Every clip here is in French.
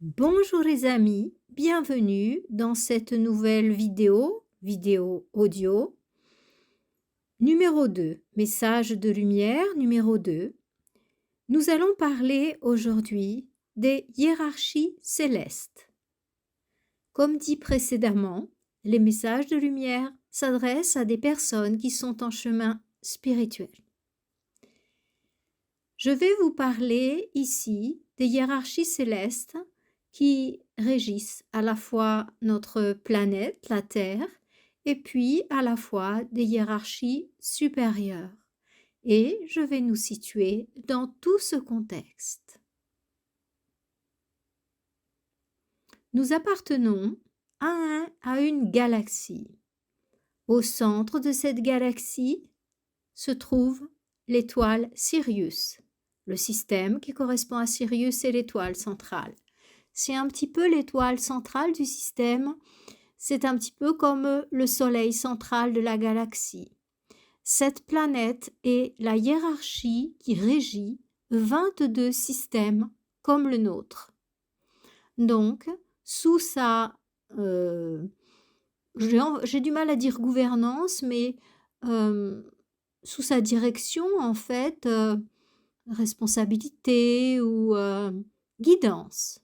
Bonjour les amis, bienvenue dans cette nouvelle vidéo audio numéro 2, message de lumière numéro 2. Nous allons parler aujourd'hui des hiérarchies célestes. Comme dit précédemment, les messages de lumière s'adressent à des personnes qui sont en chemin spirituel. Je vais vous parler ici des hiérarchies célestes qui régissent à la fois notre planète, la Terre, et puis à la fois des hiérarchies supérieures. Et je vais nous situer dans tout ce contexte. Nous appartenons à une galaxie. Au centre de cette galaxie se trouve l'étoile Sirius. Le système qui correspond à Sirius est l'étoile centrale. C'est un petit peu l'étoile centrale du système, c'est un petit peu comme le soleil central de la galaxie. Cette planète est la hiérarchie qui régit 22 systèmes comme le nôtre. Donc, sous sa... j'ai du mal à dire gouvernance, mais sous sa direction, en fait, responsabilité ou guidance.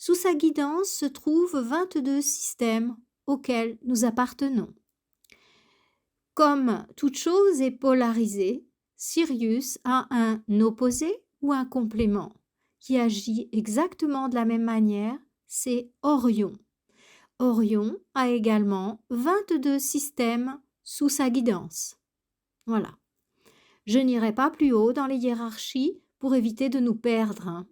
Sous sa guidance se trouvent 22 systèmes auxquels nous appartenons. Comme toute chose est polarisée, Sirius a un opposé ou un complément qui agit exactement de la même manière, c'est Orion. Orion a également 22 systèmes sous sa guidance. Voilà. Je n'irai pas plus haut dans les hiérarchies pour éviter de nous perdre.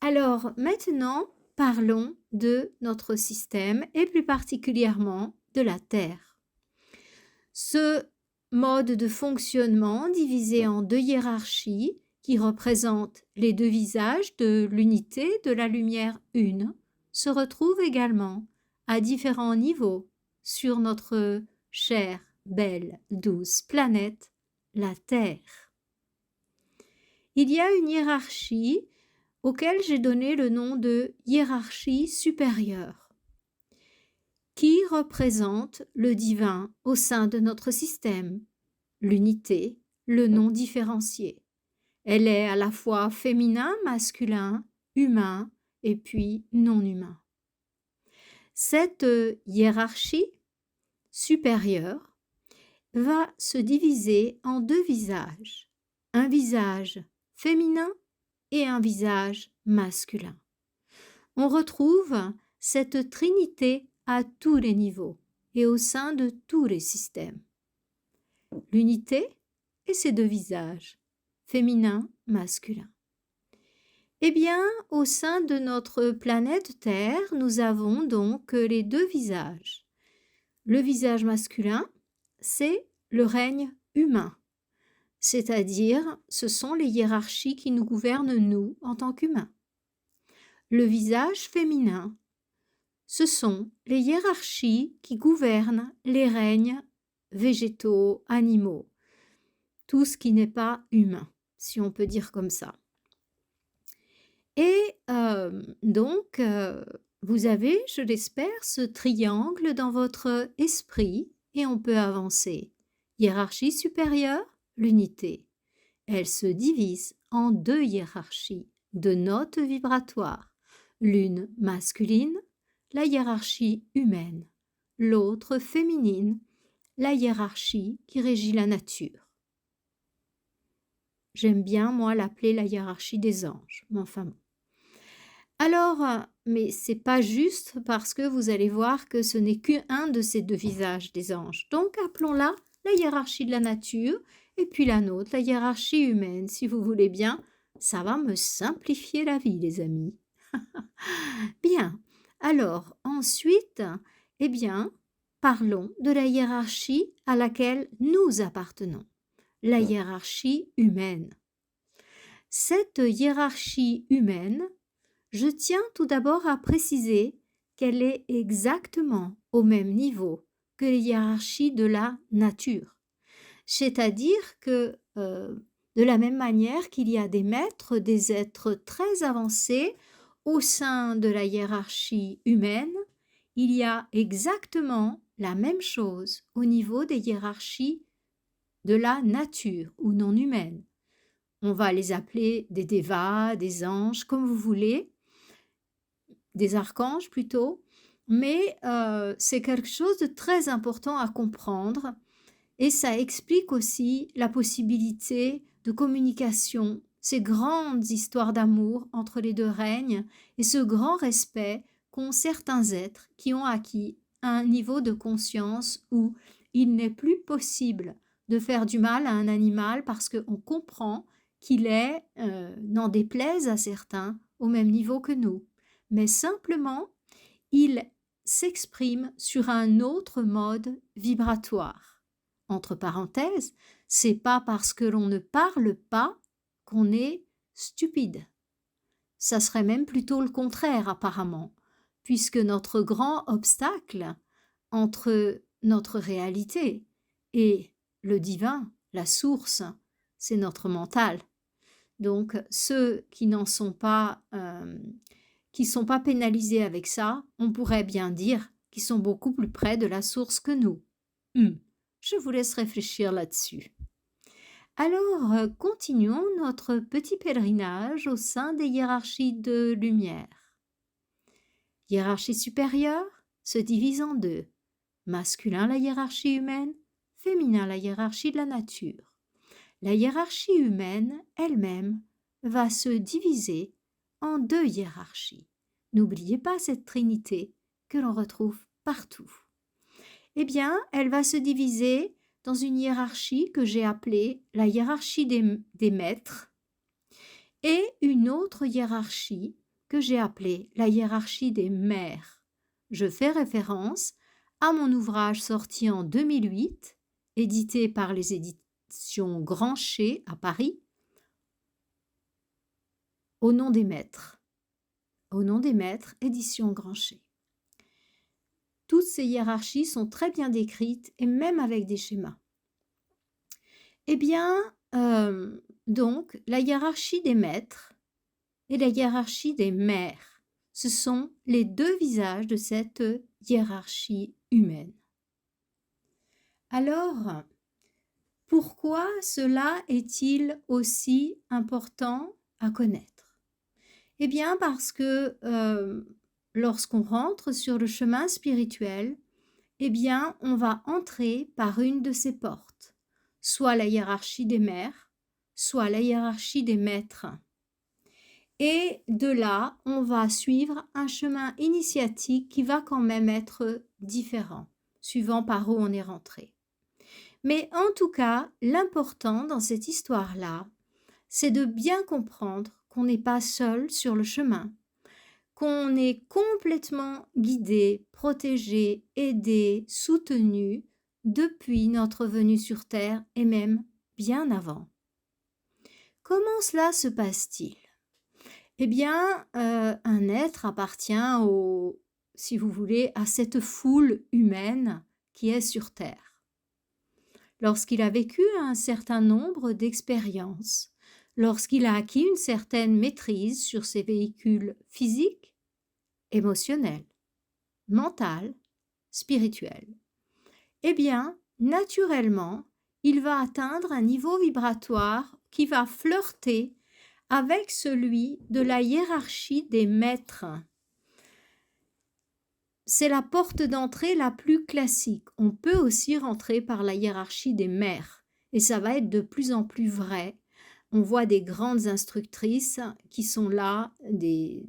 Alors maintenant, parlons de notre système et plus particulièrement de la Terre. Ce mode de fonctionnement divisé en deux hiérarchies qui représentent les deux visages de l'unité de la lumière une se retrouve également à différents niveaux sur notre chère, belle, douce planète, la Terre. Il y a une hiérarchie auquel j'ai donné le nom de hiérarchie supérieure, qui représente le divin au sein de notre système, l'unité, le non différencié. Elle est à la fois féminin, masculin, humain et puis non humain. Cette hiérarchie supérieure va se diviser en deux visages, un visage féminin et un visage masculin. On retrouve cette trinité à tous les niveaux et au sein de tous les systèmes. L'unité et ses deux visages, féminin, masculin. Eh bien, au sein de notre planète Terre, nous avons donc les deux visages. Le visage masculin, c'est le règne humain. C'est-à-dire, ce sont les hiérarchies qui nous gouvernent, nous, en tant qu'humains. Le visage féminin, ce sont les hiérarchies qui gouvernent les règnes végétaux, animaux, tout ce qui n'est pas humain, si on peut dire comme ça. Et donc, vous avez, je l'espère, ce triangle dans votre esprit et on peut avancer. Hiérarchie supérieure, l'unité. Elle se divise en deux hiérarchies de notes vibratoires, l'une masculine, la hiérarchie humaine, l'autre féminine, la hiérarchie qui régit la nature. J'aime bien, moi, l'appeler la hiérarchie des anges, mais enfin bon. Alors, mais c'est pas juste parce que vous allez voir que ce n'est qu'un de ces deux visages des anges. Donc, appelons-la la hiérarchie de la nature et puis la nôtre, la hiérarchie humaine, si vous voulez bien. Ça va me simplifier la vie, les amis. Bien. Alors, ensuite, eh bien, parlons de la hiérarchie à laquelle nous appartenons, la hiérarchie humaine. Cette hiérarchie humaine, je tiens tout d'abord à préciser qu'elle est exactement au même niveau que les hiérarchies de la nature. C'est-à-dire que de la même manière qu'il y a des maîtres, des êtres très avancés, au sein de la hiérarchie humaine, il y a exactement la même chose au niveau des hiérarchies de la nature ou non humaine. On va les appeler des dévas, des anges, comme vous voulez, des archanges plutôt, mais c'est quelque chose de très important à comprendre et ça explique aussi la possibilité de communication, ces grandes histoires d'amour entre les deux règnes et ce grand respect qu'ont certains êtres qui ont acquis un niveau de conscience où il n'est plus possible de faire du mal à un animal parce qu'on comprend qu'il est, n'en déplaise à certains, au même niveau que nous. Mais simplement, il s'exprime sur un autre mode vibratoire. Entre parenthèses, c'est pas parce que l'on ne parle pas qu'on est stupide. Ça serait même plutôt le contraire apparemment, puisque notre grand obstacle entre notre réalité et le divin, la source, c'est notre mental. Donc ceux qui n'en sont pas, qui sont pas pénalisés avec ça, on pourrait bien dire qu'ils sont beaucoup plus près de la source que nous. Je vous laisse réfléchir là-dessus. Alors, continuons notre petit pèlerinage au sein des hiérarchies de lumière. Hiérarchie supérieure se divise en deux. Masculin, la hiérarchie humaine, féminin, la hiérarchie de la nature. La hiérarchie humaine elle-même va se diviser en deux hiérarchies. N'oubliez pas cette trinité que l'on retrouve partout. Eh bien, elle va se diviser dans une hiérarchie que j'ai appelée la hiérarchie des maîtres et une autre hiérarchie que j'ai appelée la hiérarchie des mères. Je fais référence à mon ouvrage sorti en 2008, édité par les éditions Grancher à Paris, Au nom des maîtres. Au nom des maîtres, édition Grancher. Toutes ces hiérarchies sont très bien décrites et même avec des schémas. Eh bien, donc, la hiérarchie des maîtres et la hiérarchie des mères, ce sont les deux visages de cette hiérarchie humaine. Alors, pourquoi cela est-il aussi important à connaître? Eh bien, parce que lorsqu'on rentre sur le chemin spirituel, eh bien, on va entrer par une de ces portes, soit la hiérarchie des mères, soit la hiérarchie des maîtres. Et de là, on va suivre un chemin initiatique qui va quand même être différent, suivant par où on est rentré. Mais en tout cas, l'important dans cette histoire-là, c'est de bien comprendre qu'on n'est pas seul sur le chemin, qu'on est complètement guidé, protégé, aidé, soutenu depuis notre venue sur Terre et même bien avant. Comment cela se passe-t-il? Eh bien, un être appartient si vous voulez, à cette foule humaine qui est sur Terre. Lorsqu'il a vécu un certain nombre d'expériences, lorsqu'il a acquis une certaine maîtrise sur ses véhicules physiques, émotionnels, mentaux, spirituels, eh bien, naturellement, il va atteindre un niveau vibratoire qui va flirter avec celui de la hiérarchie des maîtres. C'est la porte d'entrée la plus classique. On peut aussi rentrer par la hiérarchie des mères et ça va être de plus en plus vrai. On voit des grandes instructrices qui sont là, des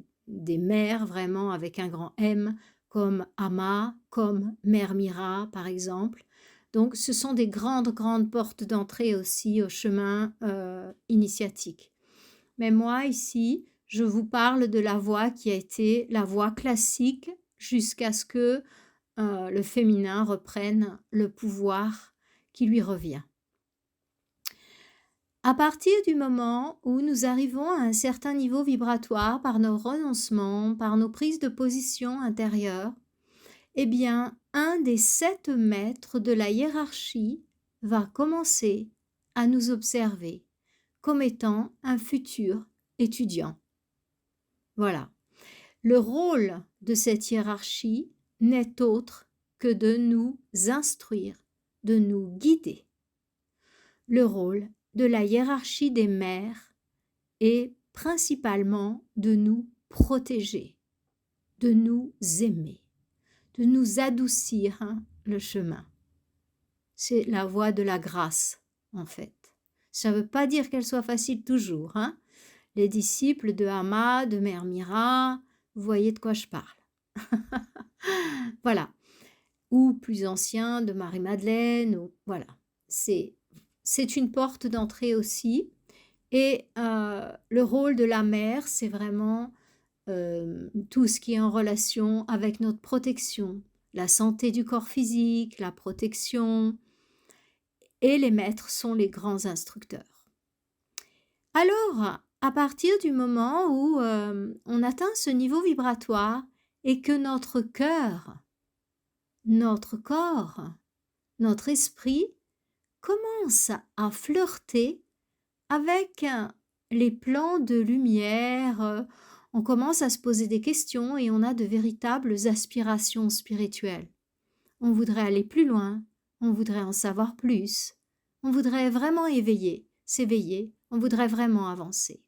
mères vraiment avec un grand M, comme Ama, comme Mère Mira par exemple. Donc ce sont des grandes portes d'entrée aussi au chemin initiatique. Mais moi ici, je vous parle de la voie qui a été la voie classique jusqu'à ce que le féminin reprenne le pouvoir qui lui revient. À partir du moment où nous arrivons à un certain niveau vibratoire par nos renoncements, par nos prises de position intérieures, eh bien, un des 7 maîtres de la hiérarchie va commencer à nous observer comme étant un futur étudiant. Voilà. Le rôle de cette hiérarchie n'est autre que de nous instruire, de nous guider. Le rôle de la hiérarchie des mères est principalement de nous protéger, de nous aimer, de nous adoucir le chemin. C'est la voie de la grâce, en fait. Ça ne veut pas dire qu'elle soit facile toujours. Les disciples de Amma, de Mère Mira, vous voyez de quoi je parle. Voilà. Ou plus anciens de Marie-Madeleine, ou voilà. C'est une porte d'entrée aussi. Et le rôle de la mère, c'est vraiment tout ce qui est en relation avec notre protection, la santé du corps physique, la protection, et les maîtres sont les grands instructeurs. Alors, à partir du moment où on atteint ce niveau vibratoire et que notre cœur, notre corps, notre esprit commence à flirter avec les plans de lumière, on commence à se poser des questions et on a de véritables aspirations spirituelles. On voudrait aller plus loin, on voudrait en savoir plus, on voudrait vraiment s'éveiller, on voudrait vraiment avancer.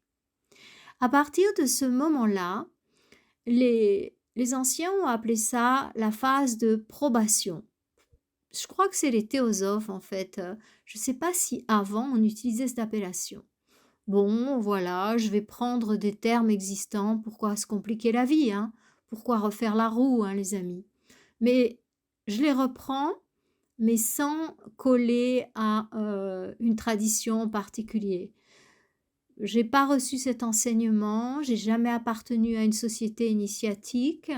À partir de ce moment-là, les anciens ont appelé ça la phase de probation. Je crois que c'est les théosophes en fait. Je ne sais pas si avant on utilisait cette appellation. Bon, voilà, je vais prendre des termes existants. Pourquoi se compliquer la vie, Pourquoi refaire la roue, les amis? Mais je les reprends, mais sans coller à une tradition en particulier. J'ai pas reçu cet enseignement, j'ai jamais appartenu à une société initiatique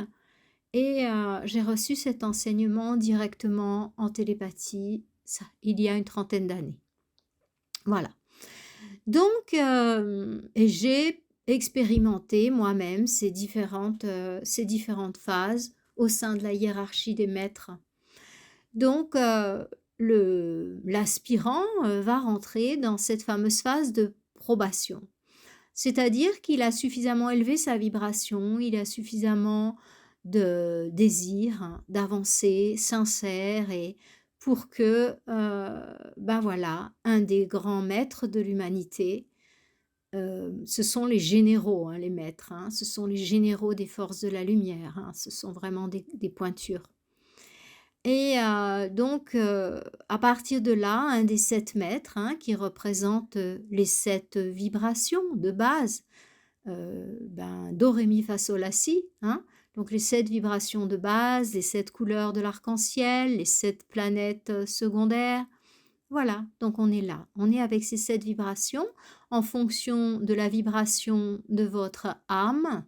et j'ai reçu cet enseignement directement en télépathie, ça, il y a une 30aine d'années. Voilà. Donc, et j'ai expérimenté moi-même ces différentes phases au sein de la hiérarchie des maîtres. Donc, l'aspirant va rentrer dans cette fameuse phase de probation. C'est-à-dire qu'il a suffisamment élevé sa vibration, il a suffisamment de désir d'avancer sincère et pour que, ben voilà, un des grands maîtres de l'humanité, ce sont les généraux, les maîtres, ce sont les généraux des forces de la lumière, ce sont vraiment des pointures. Et donc, à partir de là, un des 7 maîtres, qui représente les 7 vibrations de base, Do, Ré, Mi, Fa, Sol, La, Si, donc les 7 vibrations de base, les 7 couleurs de l'arc-en-ciel, les 7 planètes secondaires. Voilà, donc on est là. On est avec ces 7 vibrations. En fonction de la vibration de votre âme,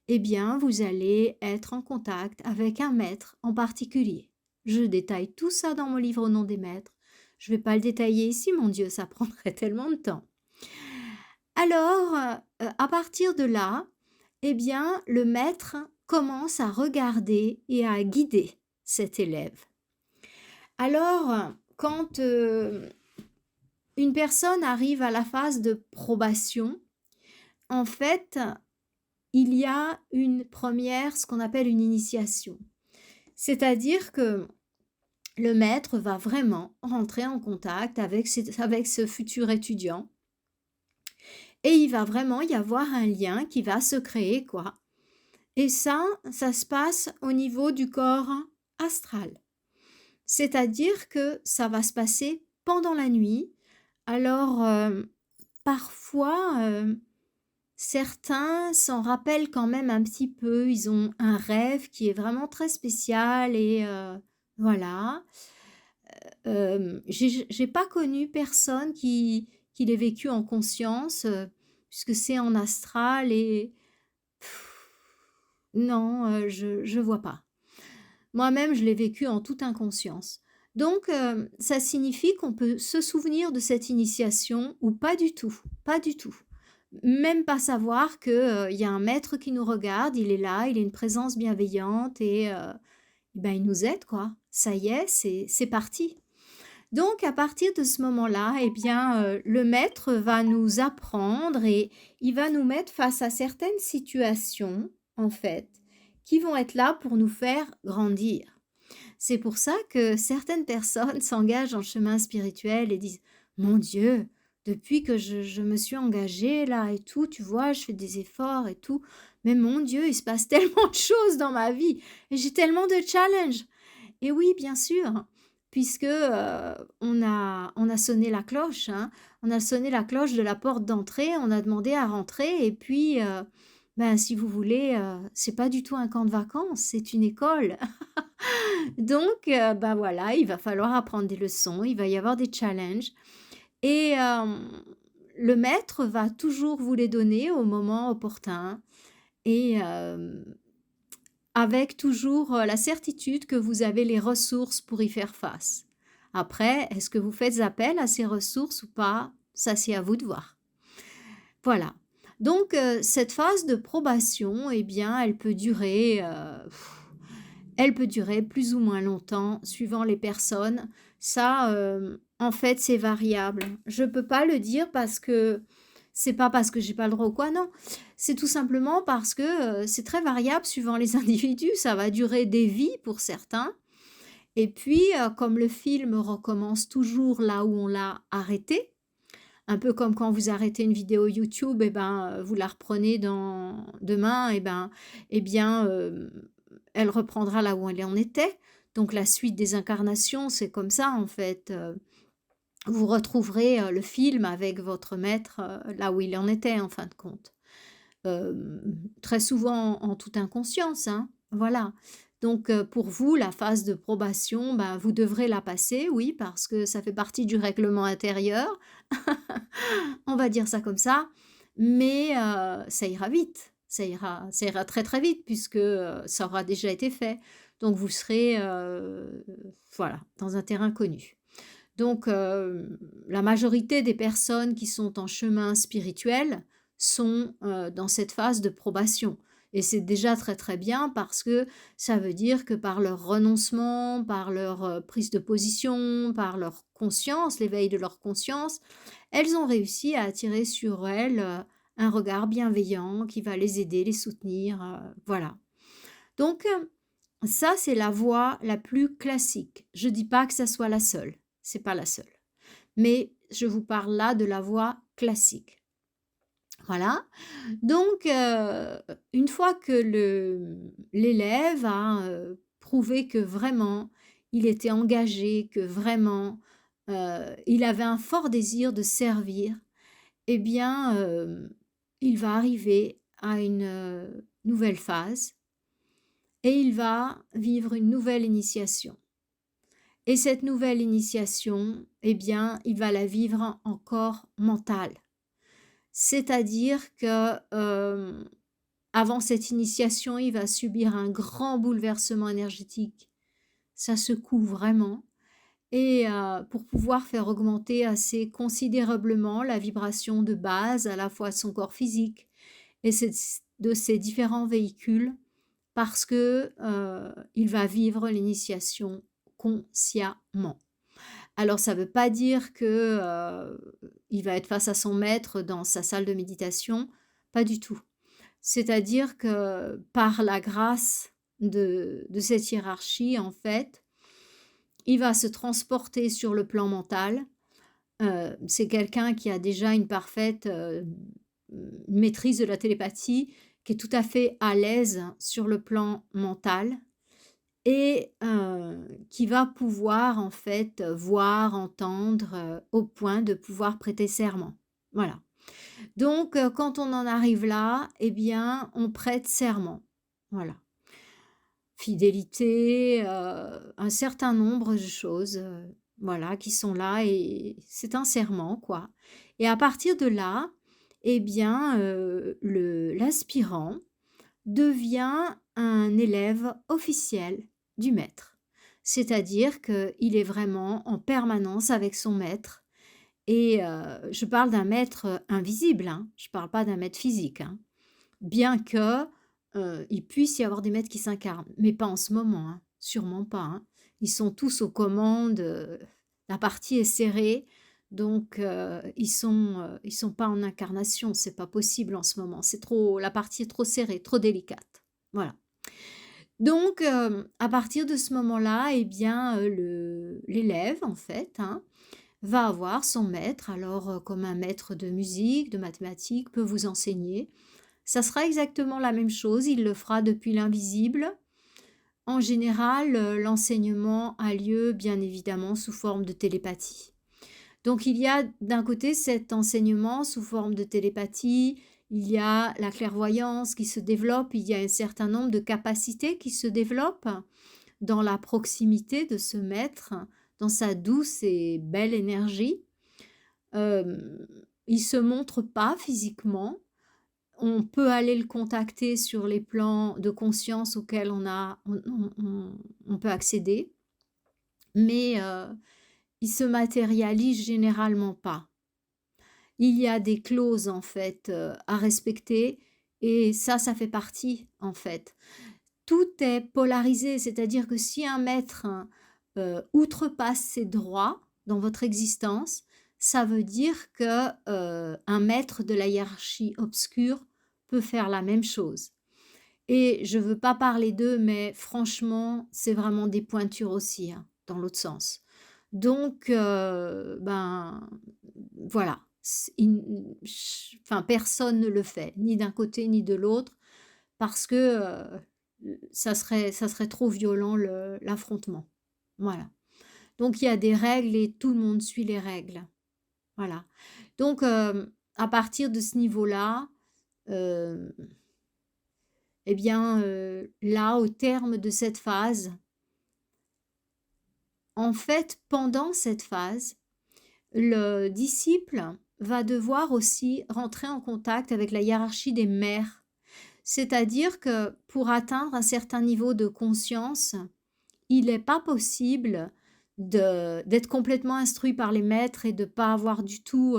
eh bien, vous allez être en contact avec un maître en particulier. Je détaille tout ça dans mon livre Au nom des maîtres. Je ne vais pas le détailler ici, mon Dieu, ça prendrait tellement de temps. Alors, à partir de là, eh bien, le maître commence à regarder et à guider cet élève. Alors, quand une personne arrive à la phase de probation, en fait, il y a une première, ce qu'on appelle une initiation. C'est-à-dire que le maître va vraiment rentrer en contact avec ce futur étudiant et il va vraiment y avoir un lien qui va se créer, quoi. Et ça se passe au niveau du corps astral. C'est-à-dire que ça va se passer pendant la nuit. Alors, parfois, certains s'en rappellent quand même un petit peu. Ils ont un rêve qui est vraiment très spécial et voilà. J'ai pas connu personne qui l'ait vécu en conscience, puisque c'est en astral et non, je vois pas. Moi-même, je l'ai vécu en toute inconscience. Donc, ça signifie qu'on peut se souvenir de cette initiation ou pas du tout, pas du tout. Même pas savoir qu'il y a un maître qui nous regarde, il est là, il est une présence bienveillante et ben, il nous aide, quoi. Ça y est, c'est parti. Donc, à partir de ce moment-là, eh bien, le maître va nous apprendre et il va nous mettre face à certaines situations en fait, qui vont être là pour nous faire grandir. C'est pour ça que certaines personnes s'engagent en chemin spirituel et disent: «Mon Dieu, depuis que je me suis engagée là et tout, tu vois, je fais des efforts et tout, mais mon Dieu, il se passe tellement de choses dans ma vie et j'ai tellement de challenges». Et oui, bien sûr, puisque, on a sonné la cloche, hein. On a sonné la cloche de la porte d'entrée, on a demandé à rentrer et puis, ben, si vous voulez, c'est pas du tout un camp de vacances, c'est une école. Donc, bah, voilà, il va falloir apprendre des leçons, il va y avoir des challenges et le maître va toujours vous les donner au moment opportun et avec toujours, la certitude que vous avez les ressources pour y faire face. Après, est-ce que vous faites appel à ces ressources ou pas? Ça, c'est à vous de voir. Voilà. Donc, cette phase de probation, eh bien, elle peut durer plus ou moins longtemps suivant les personnes. Ça, en fait, c'est variable. Je peux pas le dire parce que c'est pas parce que j'ai pas le droit ou quoi, non. C'est tout simplement parce que, c'est très variable suivant les individus. Ça va durer des vies pour certains et puis, comme le film recommence toujours là où on l'a arrêté, un peu comme quand vous arrêtez une vidéo YouTube et ben, vous la reprenez dans demain et ben, eh bien, elle reprendra là où elle en était. Donc la suite des incarnations, c'est comme ça en fait, vous retrouverez, le film avec votre maître, là où il en était en fin de compte. Très souvent en toute inconscience, hein, voilà. Donc pour vous, la phase de probation, ben, vous devrez la passer, oui, parce que ça fait partie du règlement intérieur. On va dire ça comme ça, mais ça ira vite, ça ira très, très vite puisque, ça aura déjà été fait. Donc vous serez, voilà, dans un terrain connu. Donc la majorité des personnes qui sont en chemin spirituel sont, dans cette phase de probation et c'est déjà très, très bien parce que ça veut dire que par leur renoncement, par leur, prise de position, par leur conscience, l'éveil de leur conscience, elles ont réussi à attirer sur elles, un regard bienveillant qui va les aider, les soutenir, voilà. Donc ça, c'est la voie la plus classique. Je dis pas que ça soit la seule, c'est pas la seule. Mais je vous parle là de la voie classique. Voilà. Donc, une fois que l'élève a, prouvé que vraiment il était engagé, que vraiment, il avait un fort désir de servir, eh bien, il va arriver à une, nouvelle phase et il va vivre une nouvelle initiation. Et cette nouvelle initiation, eh bien, il va la vivre en corps mental. C'est-à-dire que, avant cette initiation, il va subir un grand bouleversement énergétique. Ça secoue vraiment et pour pouvoir faire augmenter assez considérablement la vibration de base, à la fois de son corps physique et de ses différents véhicules parce que, il va vivre l'initiation consciemment. Alors ça ne veut pas dire que, il va être face à son maître dans sa salle de méditation, pas du tout. C'est-à-dire que par la grâce de cette hiérarchie, en fait, il va se transporter sur le plan mental. C'est quelqu'un qui a déjà une parfaite, maîtrise de la télépathie, qui est tout à fait à l'aise sur le plan mental et qui va pouvoir en fait, voir, entendre, au point de pouvoir prêter serment. Voilà. Donc quand on en arrive là, eh bien, on prête serment. Voilà. Fidélité, un certain nombre de choses, voilà, qui sont là et c'est un serment, quoi. Et à partir de là, eh bien, le l'aspirant devient un élève officiel du maître. C'est-à-dire qu'il est vraiment en permanence avec son maître et je parle d'un maître, invisible, hein, je ne parle pas d'un maître physique, hein. Bien que, il puisse y avoir des maîtres qui s'incarnent, mais pas en ce moment, hein, sûrement pas, hein. Ils sont tous aux commandes, la partie est serrée, Donc ils sont pas en incarnation, c'est pas possible en ce moment. C'est trop la partie est trop serrée, trop délicate. Voilà. Donc à partir de ce moment-là et bien, le l'élève en fait, hein, va avoir son maître. Alors, comme un maître de musique, de mathématiques peut vous enseigner, ça sera exactement la même chose, il le fera depuis l'invisible. En général, l'enseignement a lieu bien évidemment sous forme de télépathie. Donc il y a d'un côté cet enseignement sous forme de télépathie, il y a la clairvoyance qui se développe, il y a un certain nombre de capacités qui se développent dans la proximité de ce maître, dans sa douce et belle énergie. Hem, il se montre pas physiquement, on peut aller le contacter sur les plans de conscience auxquels on peut accéder, mais il se matérialise généralement pas. Il y a des clauses en fait, à respecter et ça fait partie en fait. Tout est polarisé, c'est-à-dire que si un maître, outrepasse ses droits dans votre existence, ça veut dire que, un maître de la hiérarchie obscure peut faire la même chose. Et je veux pas parler d'eux, mais franchement, c'est vraiment des pointures aussi, hein, dans l'autre sens. Donc ben, voilà, enfin personne ne le fait, ni d'un côté ni de l'autre, parce que, ça serait trop violent l'affrontement. Voilà. Donc il y a des règles et tout le monde suit les règles. Voilà. Donc à partir de ce niveau-là, hem, et bien, là, au terme de cette phase, en fait, pendant cette phase, le disciple va devoir aussi rentrer en contact avec la hiérarchie des mères. C'est-à-dire que pour atteindre un certain niveau de conscience, il n'est pas possible d'être complètement instruit par les maîtres et de pas avoir du tout,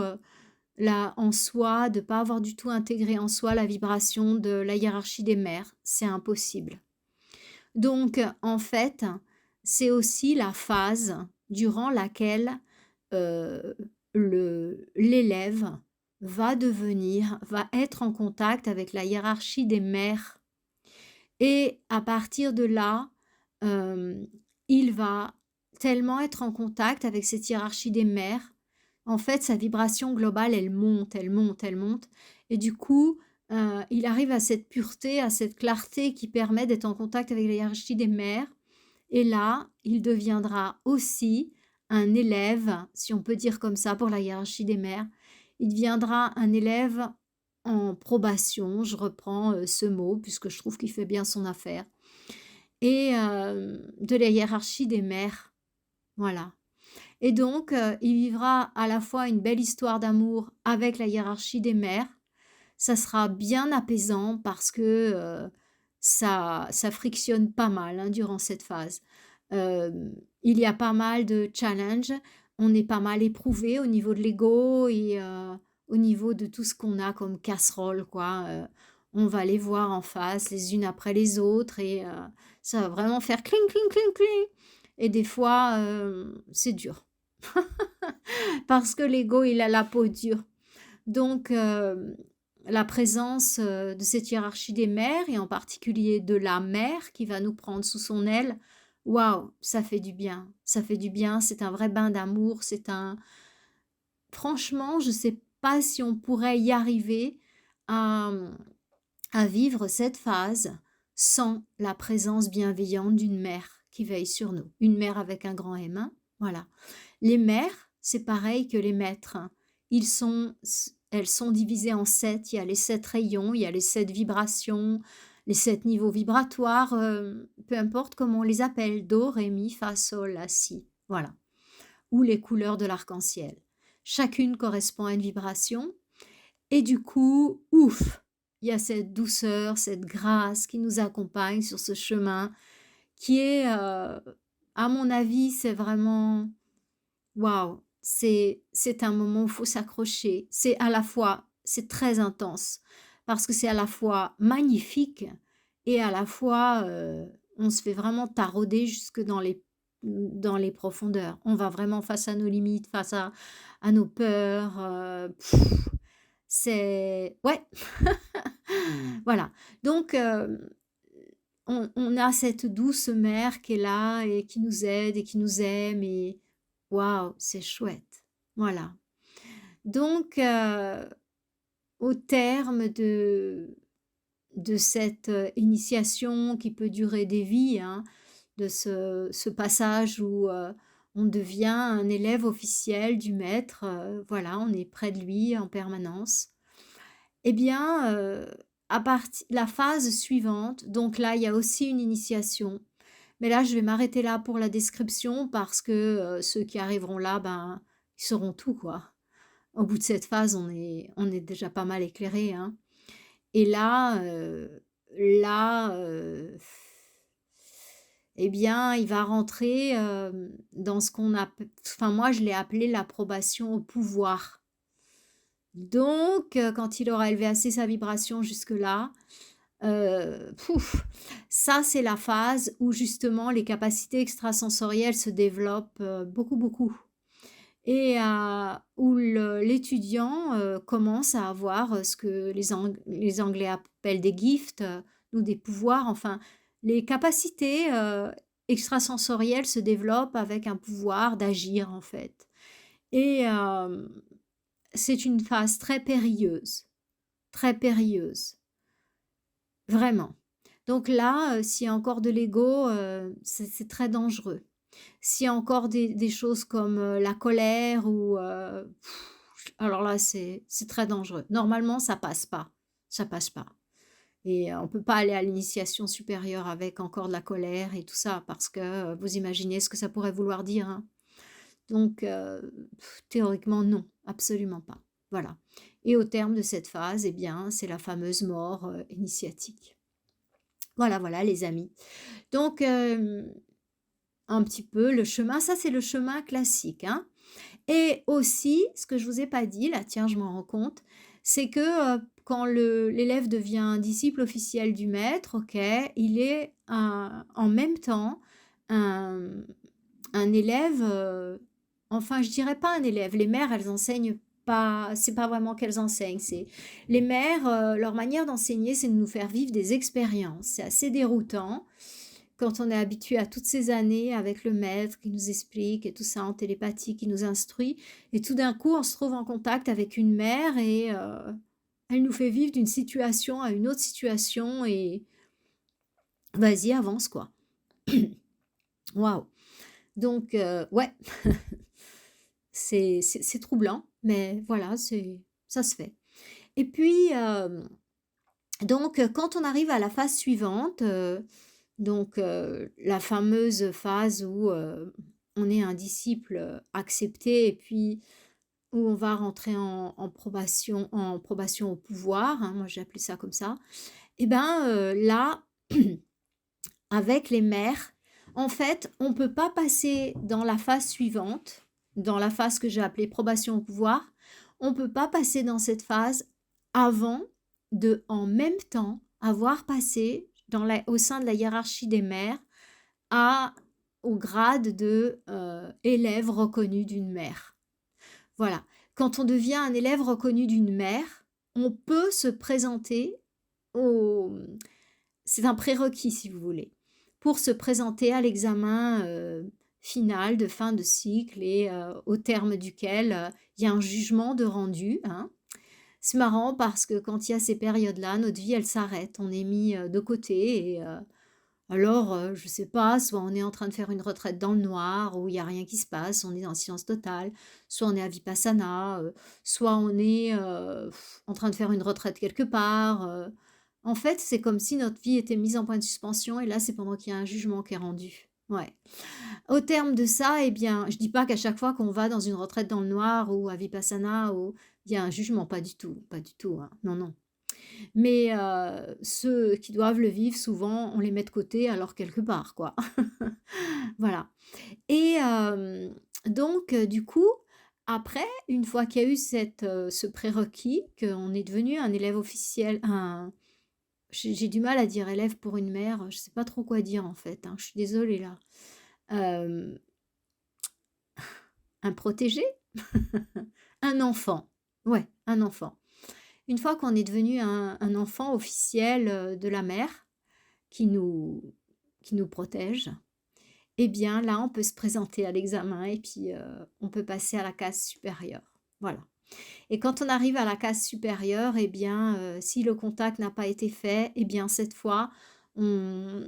en soi, de pas avoir du tout intégré en soi la vibration de la hiérarchie des mères. C'est impossible. Donc en fait, c'est aussi la phase durant laquelle, heu, l'élève va être en contact avec la hiérarchie des mères et à partir de là, hem, il va tellement être en contact avec cette hiérarchie des mères, en fait, sa vibration globale, elle monte, elle monte, elle monte et du coup, il arrive à cette pureté, à cette clarté qui permet d'être en contact avec la hiérarchie des mères et là, il deviendra aussi un élève, si on peut dire comme ça, pour la hiérarchie des mères. Il deviendra un élève en probation, je reprends, ce mot puisque je trouve qu'il fait bien son affaire et de la hiérarchie des mères, voilà et donc il vivra à la fois une belle histoire d'amour avec la hiérarchie des mères. Ça sera bien apaisant parce que, ça frictionne pas mal, hein, durant cette phase. Il y a pas mal de challenges, on est pas mal éprouvé au niveau de l'ego et au niveau de tout ce qu'on a comme casserole quoi, on va les voir en face les unes après les autres et ça va vraiment faire cling, cling, cling, cling et des fois, c'est dur. Parce que l'ego, il a la peau dure. Donc la présence, de cette hiérarchie des mères et en particulier de la mère qui va nous prendre sous son aile, waouh, ça fait du bien. Ça fait du bien, c'est un vrai bain d'amour, c'est un franchement, je ne sais pas si on pourrait y arriver à, à vivre cette phase sans la présence bienveillante d'une mère qui veille sur nous. Une mère avec un grand M, hein, voilà. Les mères, c'est pareil que les maîtres, hein. Elles sont divisées en 7. Il y a les 7 rayons, il y a les 7 vibrations, les 7 niveaux vibratoires, peu importe comment on les appelle, do, ré, mi, fa, sol, la, si, voilà. Ou les couleurs de l'arc-en-ciel. Chacune correspond à une vibration et du coup, ouf, il y a cette douceur, cette grâce qui nous accompagne sur ce chemin qui est, à mon avis, c'est vraiment waouh! C'est un moment où il faut s'accrocher. C'est à la fois c'est très intense parce que c'est à la fois magnifique et à la fois, on se fait vraiment tarauder jusque dans les dans les profondeurs. On va vraiment face à nos limites, face à nos peurs, c'est ouais. Voilà. Donc, on a cette douce mère qui est là et qui nous aide et qui nous aime et waouh, c'est chouette. Voilà. Donc, au terme de cette, initiation qui peut durer des vies, hein, de ce passage où, on devient un élève officiel du maître, voilà, on est près de lui en permanence. Eh bien, à parti la phase suivante, donc là, il y a aussi une initiation, mais là, je vais m'arrêter là pour la description parce que, ceux qui arriveront là, ben, ils sauront tout, quoi. Au bout de cette phase, on est déjà pas mal éclairé, hein. Et là, eh bien, il va rentrer, dans ce qu'on appe enfin moi je l'ai appelé l'approbation au pouvoir. Donc, quand il aura élevé assez sa vibration jusque-là, pouf, ça c'est la phase où justement les capacités extrasensorielles se développent, beaucoup, beaucoup. Et où l'étudiant, commence à avoir, ce que les Anglais appellent des gifts, ou des pouvoirs, enfin, les capacités, extrasensorielles se développent avec un pouvoir d'agir, en fait. Et c'est une phase très périlleuse, vraiment. Donc là, s'il y a encore de l'ego, c'est très dangereux. S'il y a encore des choses comme, la colère ou, alors là, c'est très dangereux. Normalement, ça passe pas et on peut pas aller à l'initiation supérieure avec encore de la colère et tout ça parce que, vous imaginez ce que ça pourrait vouloir dire, hein? Donc, théoriquement non, absolument pas. Voilà et au terme de cette phase, eh bien, c'est la fameuse mort, initiatique. Voilà, voilà les amis. Donc, un petit peu le chemin, ça c'est le chemin classique, hein. Et aussi, ce que je vous ai pas dit, là, tiens, je m'en rends compte, c'est que, quand l'élève devient un disciple officiel du maître, OK, il est en même temps un un élève, enfin je dirais pas un élève, les mères elles enseignent pas, c'est pas vraiment qu'elles enseignent, c'est les mères, leur manière d'enseigner, c'est de nous faire vivre des expériences. C'est assez déroutant quand on est habitué à toutes ces années avec le maître qui nous explique et tout ça en télépathie, qui nous instruit et tout d'un coup on se trouve en contact avec une mère et elle nous fait vivre d'une situation à une autre situation et vas-y avance quoi. Waouh! Donc ouais, c'est troublant, mais voilà, ça se fait. Et puis, donc, quand on arrive à la phase suivante, donc, la fameuse phase où, on est un disciple, accepté et puis où on va rentrer en probation au pouvoir, hein, moi j'ai appelé ça comme ça. Et ben, là, avec les mères, en fait, on peut pas passer dans la phase suivante, dans la phase que j'ai appelée probation au pouvoir, on peut pas passer dans cette phase avant de, en même temps, avoir passé au sein de la hiérarchie des mères à au grade de, élève reconnu d'une mère. Voilà. Quand on devient un élève reconnu d'une mère, on peut se présenter au c'est un prérequis si vous voulez, pour se présenter à l'examen, final de fin de cycle et au terme duquel, il y a un jugement de rendu, hein. C'est marrant parce que quand il y a ces périodes-là, notre vie elle s'arrête. On est mis, de côté et alors, je sais pas, soit on est en train de faire une retraite dans le noir où il y a rien qui se passe, on est en silence total, soit on est à Vipassana, soit on est, en train de faire une retraite quelque part, en fait, c'est comme si notre vie était mise en point de suspension et là, c'est pendant qu'il y a un jugement qui est rendu. Ouais. Au terme de ça, eh bien, je dis pas qu'à chaque fois qu'on va dans une retraite dans le noir ou à Vipassana ou il y a un jugement, pas du tout, hein. Non, non. Mais ceux qui doivent le vivre, souvent, on les met de côté, alors quelque part, quoi. Voilà et donc du coup, après, une fois qu'il y a eu ce prérequis, qu'on est devenu un élève officiel, un j'ai du mal à dire élève pour une mère, je sais pas trop quoi dire, en fait, hein, je suis désolée, là. euh, un protégé, un enfant. Ouais, un enfant. Une fois qu'on est devenu un enfant officiel de la mère qui nous, qui nous protège, eh bien là, on peut se présenter à l'examen et puis on peut passer à la case supérieure. Voilà. Et quand on arrive à la case supérieure, eh bien, si le contact n'a pas été fait, eh bien, cette fois, on-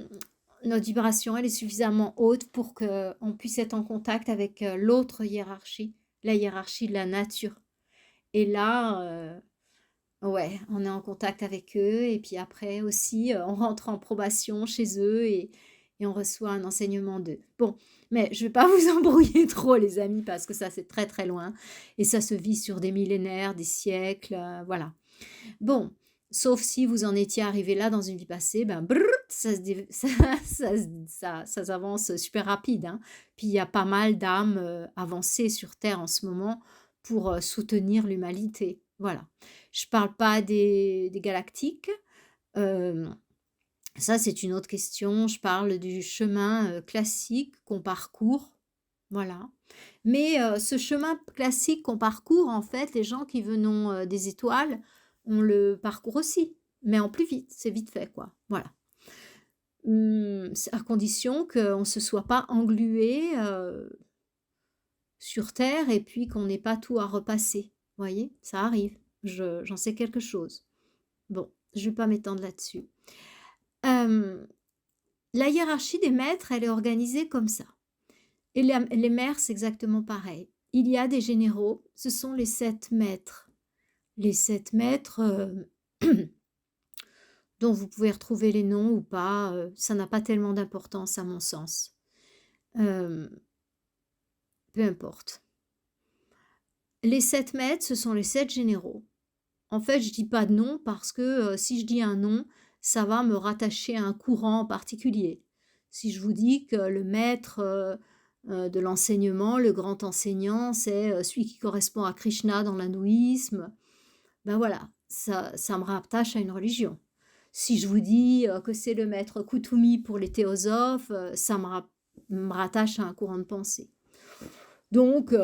notre vibration, elle est suffisamment haute pour qu'on puisse être en contact avec l'autre hiérarchie, la hiérarchie de la nature. Et là, ouais, on est en contact avec eux et puis après aussi, on rentre en probation chez eux et on reçoit un enseignement d'eux. Bon, mais je ne vais pas vous embrouiller trop les amis parce que ça c'est très très loin et ça se vit sur des millénaires, des siècles, voilà. Bon, sauf si vous en étiez arrivé là dans une vie passée, ben brrrt, ça s'avance super rapide, hein. Puis il y a pas mal d'âmes avancées sur Terre en ce moment pour soutenir l'humanité. Voilà. Je parle pas des galactiques. euh, Ça, c'est une autre question. Je parle du chemin classique qu'on parcourt. Voilà. Mais ce chemin classique qu'on parcourt, en fait, les gens qui venons des étoiles, on le parcourt aussi, mais en plus vite. C'est vite fait, quoi. Voilà. À condition qu'on ne se soit pas englué sur Terre et puis qu'on n'ait pas tout à repasser. Vous voyez, ça arrive. J'en sais quelque chose. Bon, je ne vais pas m'étendre là-dessus. La hiérarchie des maîtres, elle est organisée comme ça. Et les mères, c'est exactement pareil. Il y a des généraux, ce sont les 7 maîtres. Les 7 maîtres dont vous pouvez retrouver les noms ou pas, ça n'a pas tellement d'importance à mon sens. Euh, Peu importe. Les 7 maîtres, ce sont les 7 généraux. En fait, je dis pas de nom parce que si je dis un nom, ça va me rattacher à un courant en particulier. Si je vous dis que le maître de l'enseignement, le grand enseignant, c'est celui qui correspond à Krishna dans l'hindouisme, ben voilà, ça me rattache à une religion. Si je vous dis que c'est le maître Kutumi pour les théosophes, ça me rattache à un courant de pensée. Donc,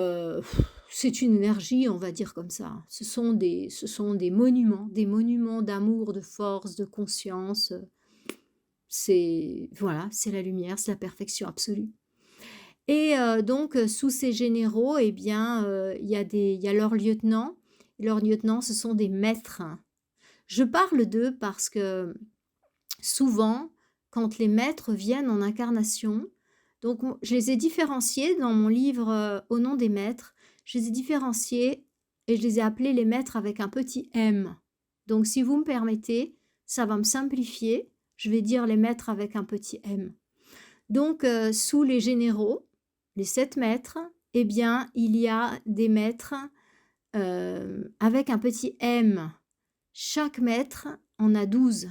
c'est une énergie, on va dire comme ça. Ce sont des monuments d'amour, de force, de conscience. C'est voilà, c'est la lumière, c'est la perfection absolue. Et donc, sous ces généraux, eh bien, il y a leurs lieutenants. Leurs lieutenants, ce sont des maîtres. Je parle d'eux parce que souvent, quand les maîtres viennent en incarnation, donc je les ai différenciés dans mon livre Au nom des maîtres, je les ai différenciés et je les ai appelés les maîtres avec un petit M. Donc si vous me permettez, ça va me simplifier, je vais dire les maîtres avec un petit M. Donc sous les généraux, les 7 maîtres, eh bien il y a des maîtres avec un petit M. Chaque maître en a 12.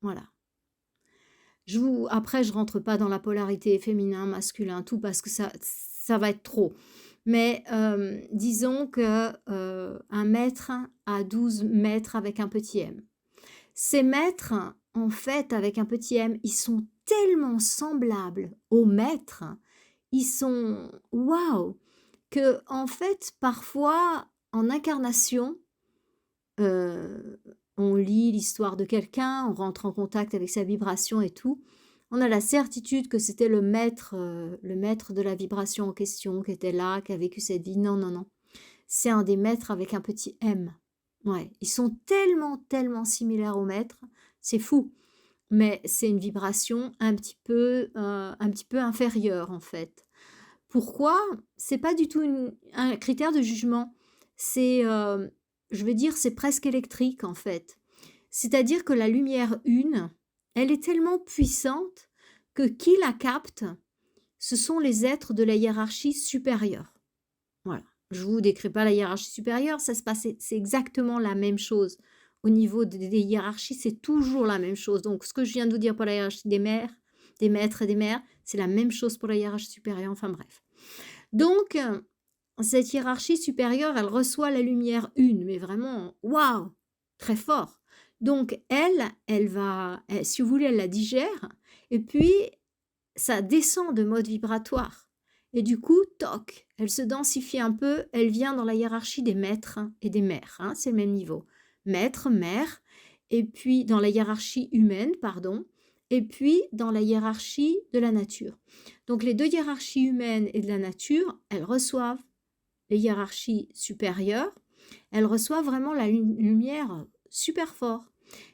Voilà. Après, je rentre pas dans la polarité féminin, masculin, tout parce que ça va être trop. Mais disons que un maître a 12 maîtres avec un petit m. Ces maîtres, en fait, avec un petit m, ils sont tellement semblables aux maîtres, ils sont waouh, que en fait, parfois, en incarnation, euh, on lit l'histoire de quelqu'un, on rentre en contact avec sa vibration et tout. On a la certitude que c'était le maître de la vibration en question qui était là, qui a vécu cette vie. Non, non, non. C'est un des maîtres avec un petit M. Ouais, ils sont tellement, tellement similaires au maître, c'est fou. Mais c'est une vibration un petit peu inférieure en fait. Pourquoi? C'est pas du tout un critère de jugement. C'est, je veux dire, c'est presque électrique en fait. C'est-à-dire que la lumière une, elle est tellement puissante que qui la capte, ce sont les êtres de la hiérarchie supérieure. Voilà. Je vous décris pas la hiérarchie supérieure, ça se passe, c'est exactement la même chose. Au niveau des hiérarchies, c'est toujours la même chose. Donc, ce que je viens de vous dire pour la hiérarchie des mères, des maîtres et des mères, c'est la même chose pour la hiérarchie supérieure. Enfin bref. Donc, cette hiérarchie supérieure, elle reçoit la lumière une, mais vraiment, waouh, très fort. Donc, elle va, si vous voulez, elle la digère, et puis, ça descend de mode vibratoire. Et du coup, toc, elle se densifie un peu, elle vient dans la hiérarchie des maîtres et des mères, hein, c'est le même niveau. Maître, mère, et puis dans la hiérarchie humaine, pardon, et puis dans la hiérarchie de la nature. Donc les deux hiérarchies humaines et de la nature, elles reçoivent les hiérarchies supérieures, elles reçoivent vraiment la lumière super fort.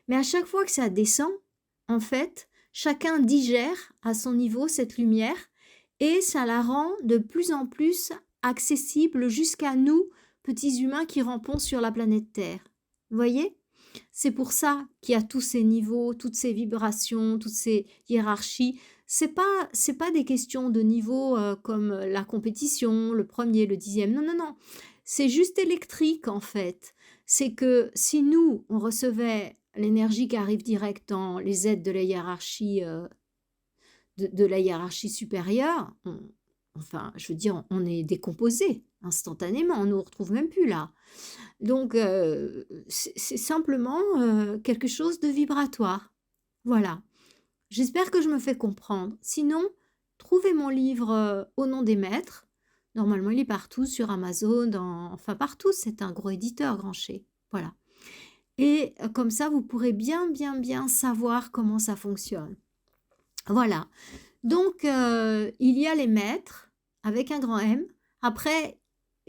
Mais à chaque fois que ça descend, en fait, chacun digère à son niveau cette lumière et ça la rend de plus en plus accessible jusqu'à nous, petits humains qui rampons sur la planète Terre. Vous voyez? C'est pour ça qu'il y a tous ces niveaux, toutes ces vibrations, toutes ces hiérarchies. C'est pas des questions de niveau comme la compétition, le premier, le dixième. Non, non, non. C'est juste électrique en fait. C'est que si nous, on recevait l'énergie qui arrive direct dans les aides de la hiérarchie, de la hiérarchie supérieure, enfin, je veux dire, on est décomposé instantanément, on ne nous retrouve même plus là. Donc, c'est simplement quelque chose de vibratoire. Voilà. J'espère que je me fais comprendre. Sinon, trouvez mon livre Au nom des maîtres. Normalement, il est partout sur Amazon, enfin partout. C'est un gros éditeur, Grancher. Voilà. Et comme ça, vous pourrez bien, bien, bien savoir comment ça fonctionne. Voilà. Donc, il y a les maîtres avec un grand M. Après,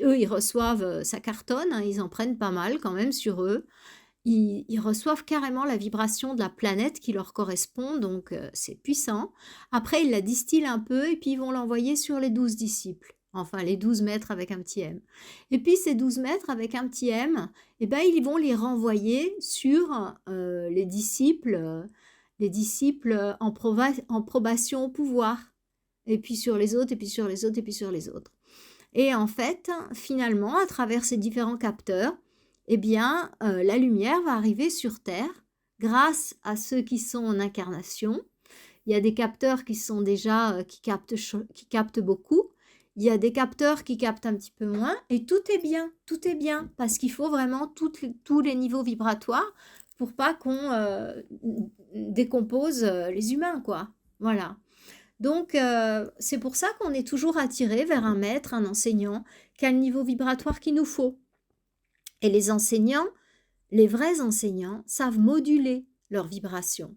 eux, ils reçoivent, ça cartonne, hein, ils en prennent pas mal quand même sur eux. Ils reçoivent carrément la vibration de la planète qui leur correspond, donc c'est puissant. Après, ils la distillent un peu et puis ils vont l'envoyer sur les 12 disciples. Enfin, les 12 maîtres avec un petit M. Et puis, ces 12 maîtres avec un petit M, eh ben, ils vont les renvoyer sur les disciples en probation au pouvoir. Et puis sur les autres, et puis sur les autres, et puis sur les autres. Et en fait, finalement, à travers ces différents capteurs, eh bien, la lumière va arriver sur Terre grâce à ceux qui sont en incarnation. Il y a des capteurs qui sont déjà, qui captent beaucoup. Il y a des capteurs qui captent un petit peu moins. Et tout est bien, parce qu'il faut vraiment tous les niveaux vibratoires pour pas qu'on décompose les humains, quoi. Voilà. Donc, c'est pour ça qu'on est toujours attiré vers un maître, un enseignant, qui a le niveau vibratoire qu'il nous faut. Et les enseignants, les vrais enseignants, savent moduler leur vibration.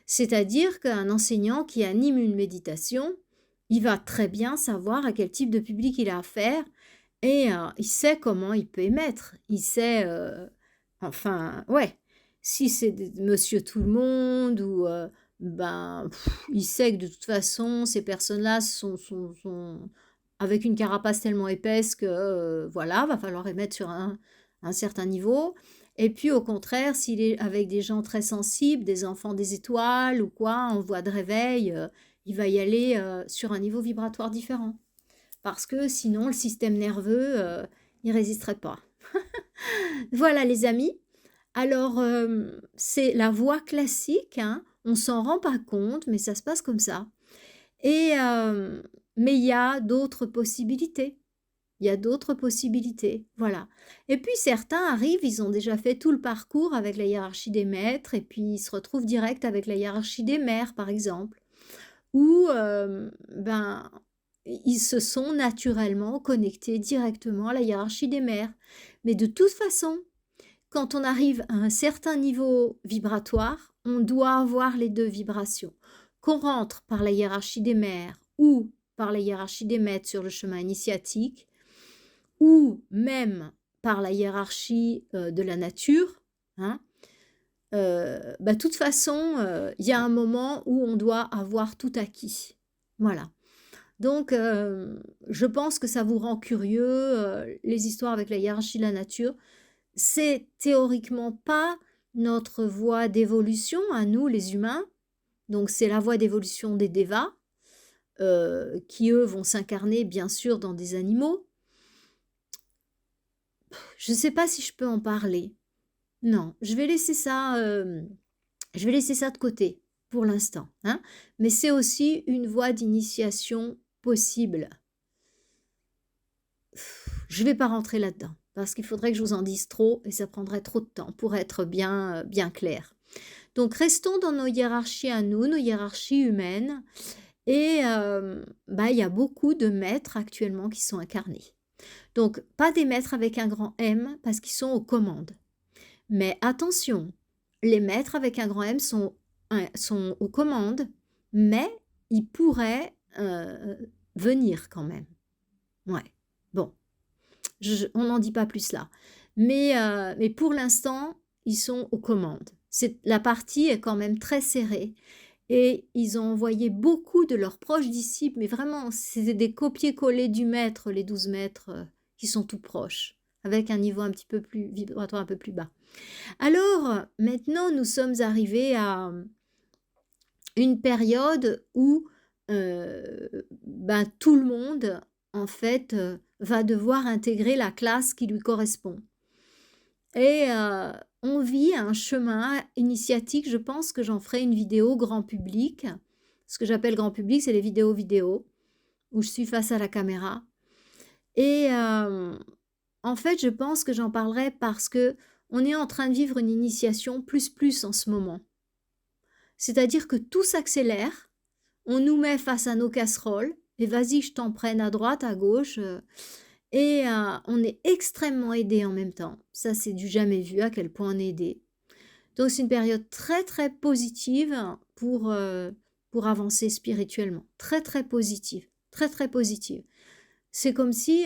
C'est-à-dire qu'un enseignant qui anime une méditation, il va très bien savoir à quel type de public il a affaire et il sait comment il peut émettre. Il sait, enfin, ouais, si c'est monsieur tout le monde ou il sait que de toute façon, ces personnes-là sont avec une carapace tellement épaisse que, voilà, va falloir émettre sur un certain niveau. Et puis au contraire, s'il est avec des gens très sensibles, des enfants des étoiles ou quoi, en voie de réveil, il va y aller sur un niveau vibratoire différent. Parce que sinon, le système nerveux, il résisterait pas. Voilà les amis. Alors, c'est la voie classique, hein. On s'en rend pas compte, mais ça se passe comme ça. Et mais il y a d'autres possibilités. Il y a d'autres possibilités, voilà. Et puis certains arrivent, ils ont déjà fait tout le parcours avec la hiérarchie des maîtres et puis ils se retrouvent direct avec la hiérarchie des mères, par exemple. Ou ils se sont naturellement connectés directement à la hiérarchie des mères. Mais de toute façon, quand on arrive à un certain niveau vibratoire, on doit avoir les deux vibrations. Qu'on rentre par la hiérarchie des mères ou par la hiérarchie des maîtres sur le chemin initiatique, ou même par la hiérarchie de la nature, hein, de toute façon, il y a un moment où on doit avoir tout acquis. Voilà. Donc, je pense que ça vous rend curieux, les histoires avec la hiérarchie de la nature. C'est théoriquement pas notre voie d'évolution à nous, les humains. Donc, c'est la voie d'évolution des dévas, qui eux vont s'incarner bien sûr dans des animaux. Je ne sais pas si je peux en parler. Non, je vais laisser ça de côté pour l'instant, hein. Mais c'est aussi une voie d'initiation possible. Je ne vais pas rentrer là-dedans parce qu'il faudrait que je vous en dise trop et ça prendrait trop de temps pour être bien, bien clair. Donc restons dans nos hiérarchies à nous, nos hiérarchies humaines Et bah, il y a beaucoup de maîtres actuellement qui sont incarnés. Donc pas des maîtres avec un grand M parce qu'ils sont aux commandes. Mais attention, les maîtres avec un grand M sont aux commandes, mais ils pourraient venir quand même. Ouais, bon, on n'en dit pas plus là. Mais pour l'instant, ils sont aux commandes. La partie est quand même très serrée et ils ont envoyé beaucoup de leurs proches disciples, mais vraiment, c'est des copier-coller du maître, les 12 maîtres qui sont tout proches, avec un niveau un petit peu plus vibratoire, un peu plus bas. Alors, maintenant, nous sommes arrivés à une période où ben, tout le monde, en fait, va devoir intégrer la classe qui lui correspond. Et on vit un chemin initiatique, je pense que j'en ferai une vidéo grand public. Ce que j'appelle grand public, c'est les vidéos, où je suis face à la caméra. Et en fait, je pense que j'en parlerai parce que on est en train de vivre une initiation plus en ce moment. C'est-à-dire que tout s'accélère, on nous met face à nos casseroles, et vas-y, je t'en prenne à droite, à gauche, et on est extrêmement aidé en même temps. Ça, c'est du jamais vu à quel point on est aidé. Donc, c'est une période très positive pour avancer spirituellement. Très positive. Très positive. C'est comme si,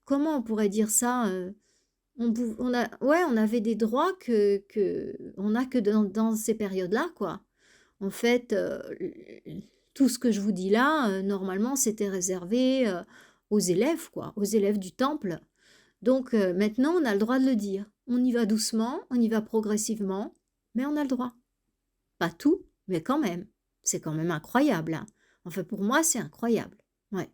comment on pourrait dire ça on avait des droits on n'a que dans ces périodes-là, quoi. En fait, tout ce que je vous dis là, normalement, c'était réservé aux élèves, quoi, aux élèves du temple. Donc maintenant, on a le droit de le dire. On y va doucement, on y va progressivement, mais on a le droit. Pas tout, mais quand même. C'est quand même incroyable, hein. Enfin, pour moi, c'est incroyable. Ouais.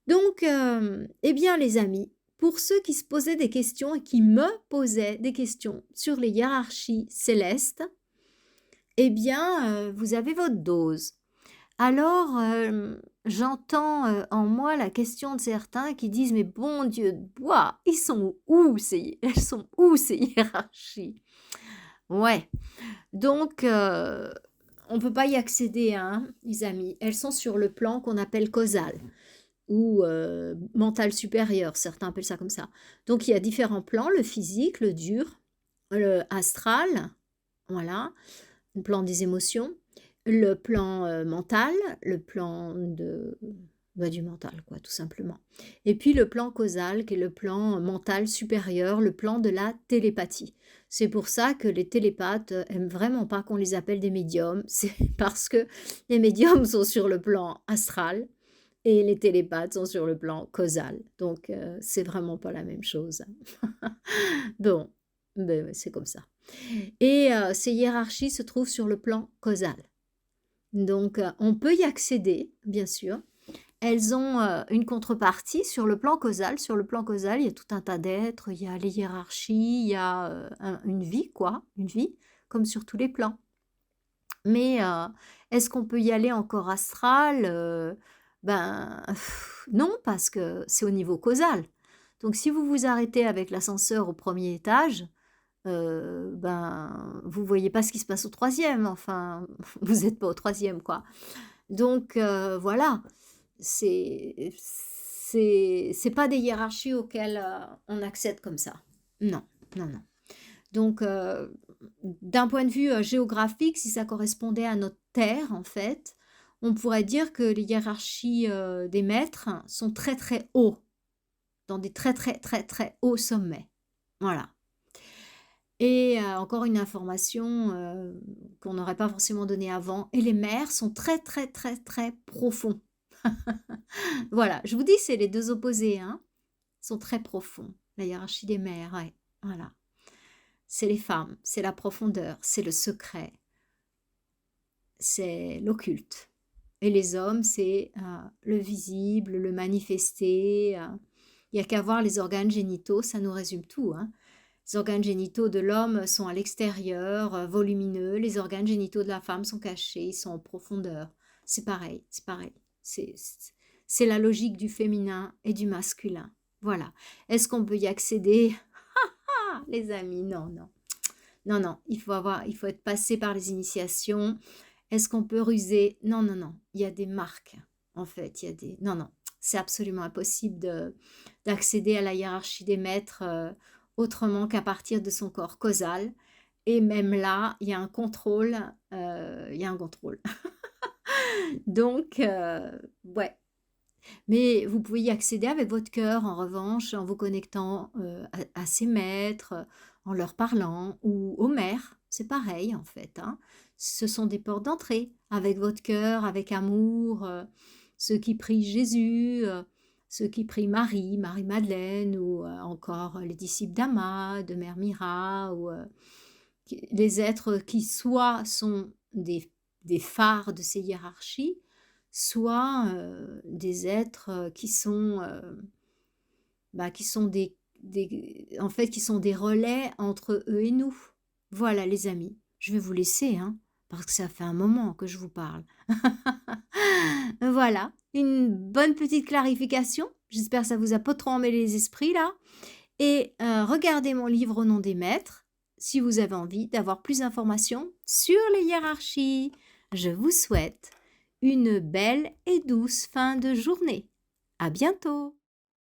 Donc, eh bien, les amis, pour ceux qui se posaient des questions et qui me posaient des questions sur les hiérarchies célestes, eh bien, vous avez votre dose. Alors, j'entends en moi la question de certains qui disent: «Mais bon Dieu de bois, elles sont où ces hiérarchies?» Ouais, donc on ne peut pas y accéder, hein, les amis. Elles sont sur le plan qu'on appelle causal ou mental supérieur, certains appellent ça comme ça. Donc il y a différents plans, le physique, le dur, le astral, voilà, le plan des émotions, le plan mental, le plan du mental, quoi, tout simplement. Et puis le plan causal, qui est le plan mental supérieur, le plan de la télépathie. C'est pour ça que les télépathes aiment vraiment pas qu'on les appelle des médiums. C'est parce que les médiums sont sur le plan astral et les télépathes sont sur le plan causal. Donc, c'est vraiment pas la même chose. Bon, ben, ouais, c'est comme ça. Et ces hiérarchies se trouvent sur le plan causal. Donc, on peut y accéder, bien sûr. Elles ont une contrepartie sur le plan causal. Sur le plan causal, il y a tout un tas d'êtres, il y a les hiérarchies, il y a une vie, quoi, une vie, comme sur tous les plans. Mais est-ce qu'on peut y aller en corps astral Ben non, parce que c'est au niveau causal. Donc si vous vous arrêtez avec l'ascenseur au premier étage, ben vous voyez pas ce qui se passe au troisième. Enfin, vous n'êtes pas au troisième, quoi. Donc voilà, c'est pas des hiérarchies auxquelles on accède comme ça. Non, non. Donc, d'un point de vue géographique, si ça correspondait à notre terre, en fait, on pourrait dire que les hiérarchies des maîtres sont très hauts, dans des très hauts sommets. Voilà. Et encore une information qu'on n'aurait pas forcément donnée avant, et les mers sont très profonds. Voilà, je vous dis, c'est les deux opposés, hein, sont très profonds. La hiérarchie des mers, ouais, voilà. C'est les femmes, c'est la profondeur, c'est le secret, c'est l'occulte. Et les hommes, c'est le visible, le manifesté. Il n'y a qu'à voir les organes génitaux, ça nous résume tout, hein. Les organes génitaux de l'homme sont à l'extérieur, volumineux. Les organes génitaux de la femme sont cachés, ils sont en profondeur. C'est pareil, c'est pareil. C'est la logique du féminin et du masculin. Voilà. Est-ce qu'on peut y accéder? Ah, les amis, non. Non, il faut être passé par les initiations Est-ce qu'on peut ruser? Non, non, non, il y a des marques, en fait, il y a des non, non, c'est absolument impossible d'accéder à la hiérarchie des maîtres, autrement qu'à partir de son corps causal et même là, il y a un contrôle, il y a un contrôle. Donc ouais. Mais vous pouvez y accéder avec votre cœur, en revanche, en vous connectant, à ces maîtres, en leur parlant ou aux mères. C'est pareil, en fait, hein. Ce sont des portes d'entrée avec votre cœur, avec amour, ceux qui prient Jésus, ceux qui prient Marie, Marie-Madeleine ou, encore les disciples d'Amma, de Mère Mira ou, qui les êtres qui soit sont des phares de ces hiérarchies, soit, des êtres, qui sont des en fait, qui sont des relais entre eux et nous. Voilà les amis, je vais vous laisser, hein, parce que ça fait un moment que je vous parle. Voilà, une bonne petite clarification. J'espère que ça vous a pas trop emmêlé les esprits là et regardez mon livre Au nom des maîtres, si vous avez envie d'avoir plus d'informations sur les hiérarchies. Je vous souhaite une belle et douce fin de journée. À bientôt!